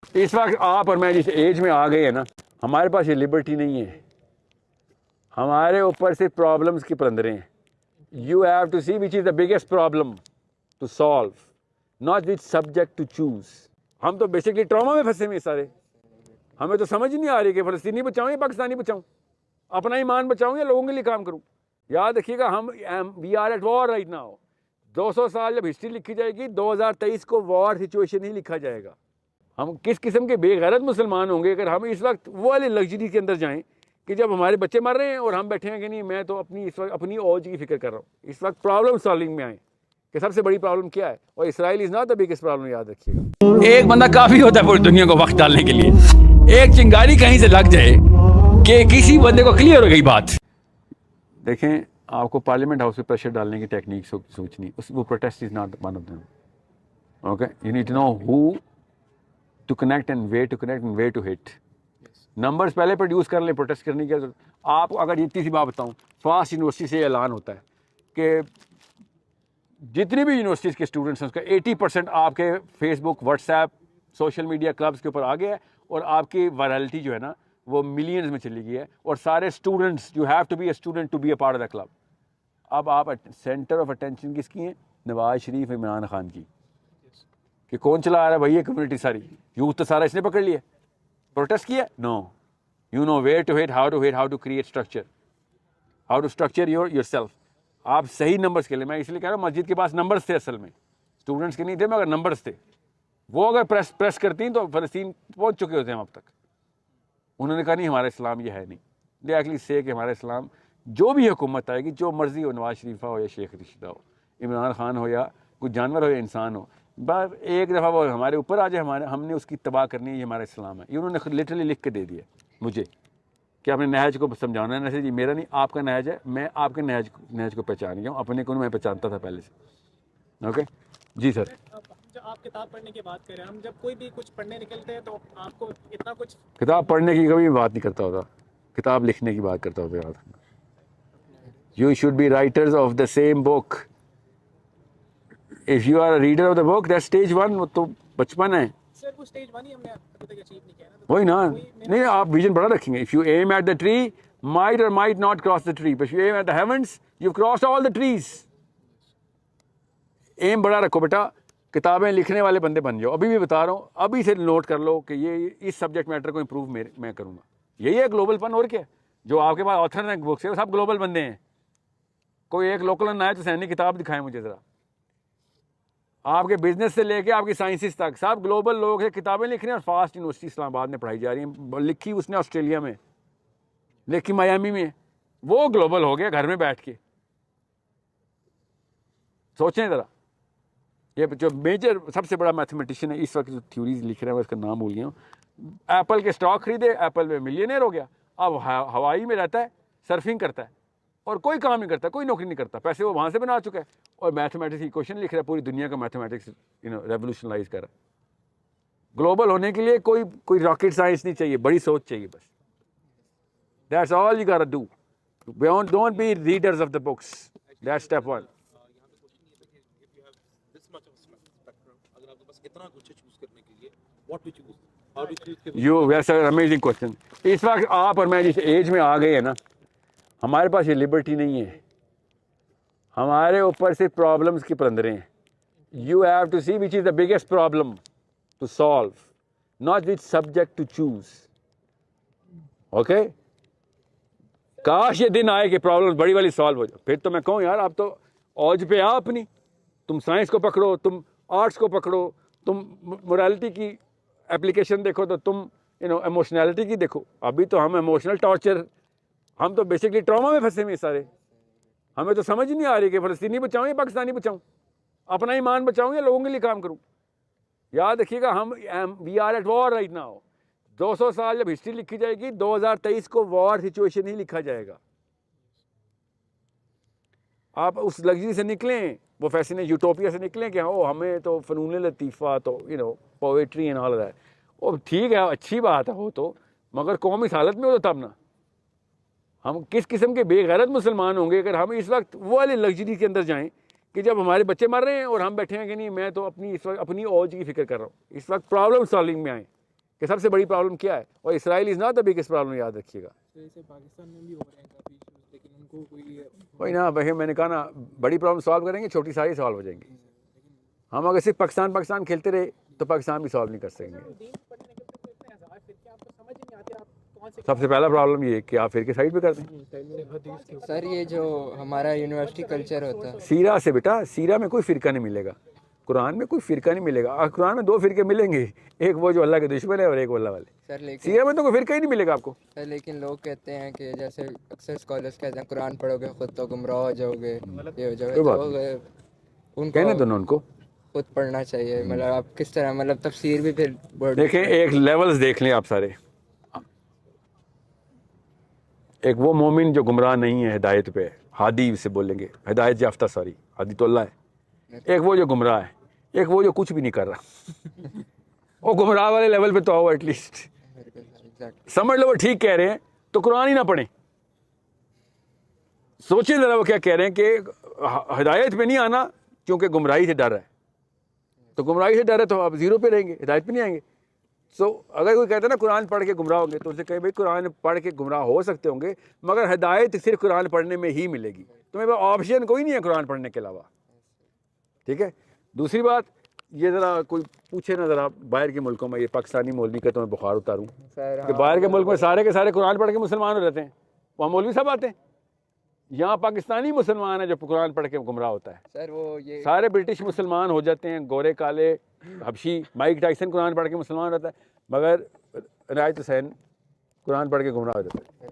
इस वक्त आप और मैं जिस एज में आ गए हैं ना, हमारे पास ये लिबर्टी नहीं है। हमारे ऊपर सिर्फ प्रॉब्लम्स के पंदरे हैं। You have to see which is the biggest problem to solve, not which subject to choose. हम तो बेसिकली ट्रॉमा में फंसे हुए सारे। हमें तो समझ ही नहीं आ रही कि फ़लस्तीनी बचाऊँ या पाकिस्तानी बचाऊँ, अपना ईमान बचाऊँ या लोगों के लिए काम करूँ। याद रखिएगा, हम we are at war right now. 200 साल जब हिस्ट्री लिखी जाएगी, 2023 को वॉर सिचुएशन ही लिखा जाएगा। हम किस किस्म के बेगैरत मुसलमान होंगे अगर हम इस वक्त वो वाली लग्जरी के अंदर जाएं कि जब हमारे बच्चे मर रहे हैं और हम बैठे हैं कि नहीं, मैं तो अपनी इस वक्त अपनी औज की फिक्र कर रहा हूँ। इस वक्त प्रॉब्लम सॉल्विंग में आए कि सबसे बड़ी प्रॉब्लम क्या है, और Israel is not the biggest problem. याद रखिएगा, एक बंदा काफ़ी होता है पूरी दुनिया को वक्त डालने के लिए। एक चिंगारी कहीं से लग जाए कि किसी बंदे को क्लियर हो गई बात। देखें, आपको पार्लियामेंट हाउस में प्रेशर डालने की टेक्निक सोचनी, वो protest is not one of them. Okay, you need to know who to connect and way to connect and way to hit. Numbers पहले प्रोड्यूस कर लें, प्रोटेस्ट करने की जरूरत। आप अगर इतनी सी बात बताऊं, फास्ट यूनिवर्सिटी से ऐलान होता है कि जितनी भी यूनिवर्सिटीज़ के स्टूडेंट्स हैं उसका 80% आपके Facebook, WhatsApp, social media clubs के ऊपर आ गया है, और आपकी वायरलिटी जो है ना वो मिलियंस में चली गई है। और सारे students, you have to be a student to be a part of the club. अब आप सेंटर ऑफ अटेंशन किसकी हैं? नवाज शरीफ, इमरान खान की। कि कौन चला आ रहा है भाई ये कम्युनिटी सारी? यूथ तो सारा इसने पकड़ लिया। प्रोटेस्ट किया? No. You know where to hit, how to create structure, how to structure yourself. आप सही नंबर्स के लिए, मैं इसलिए कह रहा हूँ, मस्जिद के पास नंबर्स थे असल में, स्टूडेंट्स के नहीं थे, मगर नंबर्स थे। वो अगर प्रेस करती तो फ़लस्तीन पहुँच चुके होते हैं अब तक। उन्होंने कहा नहीं, हमारा इस्लाम ये है नहीं। दे एक्चुअली से कि हमारा इस्लाम, जो भी हुकूमत आएगी, जो मर्जी हो, नवाज शरीफा हो या शेख रशीदा हो, इमरान खान हो या कोई जानवर हो या इंसान हो, बस एक दफ़ा वो हमारे ऊपर आ जाए, हमने उसकी तबाह करनी है, ये हमारा इस्लाम है। ये उन्होंने लिटरली लिख के दे दिया मुझे कि आपने नहज को समझाना है। नहज ये मेरा नहीं, आपका नहज है। मैं आपके नहज को पहचान गया हूँ, अपने को मैं पहचानता था पहले से। ओके जी सर। जब आप किताब पढ़ने की बात करें, हम जब कोई भी कुछ पढ़ने निकलते हैं तो आपको इतना कुछ, किताब पढ़ने की कभी बात नहीं करता होता, किताब लिखने की बात करता होता। याद, you should be writers of the same book. If you are a reader of the book, that stage 1। वो तो बचपन है सर वो स्टेज 1 ही हमने अभी तक अचीव नहीं किया ना। वही ना। नहीं, आप विजन बड़ा रखेंगे। If you aim at the tree, might or might not cross the tree, but you aim at the heavens, you cross all the trees. Aim बड़ा रखो बेटा, किताबें लिखने वाले बंदे बन जाओ। अभी भी बता रहा हूँ, अभी से नोट कर लो कि ये इस सब्जेक्ट मैटर को इम्प्रूव मैं करूँगा। यही है ग्लोबलपन। और क्या, जो आपके पास ऑथर हैं बुक्स है, वो सब ग्लोबल बंदे हैं। कोई एक लोकल ना है तो सैनिक किताब दिखाएं मुझे ज़रा। आपके बिजनेस से लेके आपकी साइंसिस तक सब ग्लोबल लोग हैं। किताबें लिख रहे हैं, और फास्ट यूनिवर्सिटी इस्लामाबाद में पढ़ाई जा रही हैं। लिखी उसने ऑस्ट्रेलिया में, लिखी मायामी में। वो ग्लोबल हो गया घर में बैठ के। सोचें ज़रा, ये जो मेजर सबसे बड़ा मैथमेटिशियन है इस वक्त जो थ्योरीज लिख रहे हैं, उसका नाम भूल गया हूँ। एप्पल के स्टॉक खरीदे, एप्पल में मिलियनेयर हो गया। अब हवाई में रहता है, सर्फिंग करता है, और कोई काम नहीं करता, कोई नौकरी नहीं करता, पैसे वो वहाँ से बना चुका है, और मैथमेटिक्स की क्वेश्चन लिख रहा है। पूरी दुनिया का मैथमेटिक्स रेवोल्यूशनलाइज कर रहा है। ग्लोबल होने के लिए कोई रॉकेट साइंस नहीं चाहिए, बड़ी सोच चाहिए बस। That's all you got to do. Don't be readers of the books, that's step 1। Amazing question. इस वक्त आप और मैं जिस एज में आ गए हैं ना, हमारे पास ये लिबर्टी नहीं है। हमारे ऊपर सिर्फ प्रॉब्लम्स के पंदरे हैं। You have to see which is the biggest problem to solve, not which subject to choose. Okay, काश ये दिन आए कि प्रॉब्लम बड़ी वाली सॉल्व हो जाए। फिर तो मैं कहूँ यार, आप तो औज पे आ अपनी। तुम साइंस को पकड़ो, तुम आर्ट्स को पकड़ो, तुम मोरालिटी की एप्लीकेशन देखो, तो तुम इमोशनैलिटी की देखो। अभी तो हम इमोशनल टॉर्चर, हम तो बेसिकली ट्रॉमा में फंसे हुए सारे। हमें तो समझ ही नहीं आ रही कि फ़लस्तीनी बचाऊँ या पाकिस्तानी बचाऊँ, अपना ईमान बचाऊँ या लोगों के लिए काम करूँ। याद रखिएगा, हम we are at war right now. 200 साल जब हिस्ट्री लिखी जाएगी, 2023 को वॉर सिचुएशन ही लिखा जाएगा। आप उस लग्जरी से निकलें, वो फैसिने यूटोपिया से निकलें कि ओ हमें तो फ़नून लतीफ़ा, तो पोएट्री एंड ऑल दैट। वो ठीक है, अच्छी बात है वो तो, मगर कौम इस हालत में हो तब ना। हम किस किस्म के बेगैरत मुसलमान होंगे अगर हम इस वक्त वो वाली लग्जरी के अंदर जाएं कि जब हमारे बच्चे मर रहे हैं और हम बैठे हैं कि नहीं, मैं तो अपनी इस वक्त अपनी औज की फिक्र कर रहा हूँ। इस वक्त प्रॉब्लम सॉल्विंग में आए कि सबसे बड़ी प्रॉब्लम क्या है, और Israel is not the biggest problem, याद रखिएगा। जैसे पाकिस्तान में भी हो रहे हैं काफ़ी इश्यूज, लेकिन उनको कोई वही ना भाई, मैंने कहा ना, बड़ी प्रॉब्लम सॉल्व करेंगे, छोटी सारी सॉल्व हो जाएंगी। हम अगर सिर्फ पाकिस्तान पाकिस्तान खेलते रहे तो पाकिस्तान भी सॉल्व नहीं कर सकेंगे। दीन पढ़ने निकलते तो इतने हज़ार फिरके आपको समझ ही नहीं आते आप कौन से सबसे पहला प्रॉब्लम ये है कि आप फिर के साइड पे कर दें। सर ये जो हमारा यूनिवर्सिटी कल्चर होता है, सीरा से बेटा, सीरा में कोई फ़िरका नहीं मिलेगा, कुरान में कोई फ़िरका नहीं मिलेगा। और कुरान में 2 फ़िरके मिलेंगे, एक वो जो अल्लाह के दुश्मन है और एक वो अल्लाह वाले। सर लेकिन सीरा में तो कोई फ़िरका ही नहीं मिलेगा आपको। सर लेकिन लोग कहते हैं कि जैसे अक्सर स्कॉलर्स कहते हैं कुरान पढ़ोगे खुद तो गुमराह हो जाओगे, ये हो जाओगे, कोई बात तो उनको कहने दो ना उनको। खुद पढ़ना चाहिए। मतलब आप किस तरह, मतलब तफसीर भी फिर देखें, एक लेवल्स देख लें आप सारे। एक वो मोमिन जो गुमराह नहीं है, हिदायत पे है, हादी से बोलेंगे, हिदायत याफ्ता, सॉरी हादी तो अल्लाह है। एक वो जो गुमराह है, एक वो जो कुछ भी नहीं कर रहा। वो गुमराह वाले लेवल पे तो आओ एटलीस्ट। समझ लो वो ठीक कह रहे हैं तो कुरान ही ना पढ़ें। सोचिए ज़रा वो क्या कह रहे हैं कि हिदायत पे नहीं आना क्योंकि गुमराही से डर है। तो गुमराही से डर है तो आप ज़ीरो पे रहेंगे, हिदायत पे नहीं आएंगे। सो अगर कोई कहता है ना कुरान पढ़ के गुमराह होंगे, तो उनसे कहे भाई कुरान पढ़ के गुमराह हो सकते होंगे, मगर हिदायत सिर्फ कुरान पढ़ने में ही मिलेगी। तुम्हें ऑप्शन कोई नहीं है कुरान पढ़ने के अलावा। ठीक है। दूसरी बात, ये ज़रा कोई पूछे ना ज़रा बाहर के मुल्कों में, ये पाकिस्तानी मौलवी का तो मैं बुखार उतारूँ कि बाहर के मुल्क में सारे के सारे कुरान पढ़ के मुसलमान हो जाते हैं, वहाँ मौलवी सब आते हैं। यहाँ पाकिस्तानी मुसलमान है जो कुरान पढ़ के गुमराह होता है। सर वो ये सारे ब्रिटिश मुसलमान हो जाते हैं, गोरे काले हबशी, माइक टाइसन कुरान पढ़ के मुसलमान रहता है, मगर इनायत हुसैन कुरान पढ़ के गुमराह हो जाता है।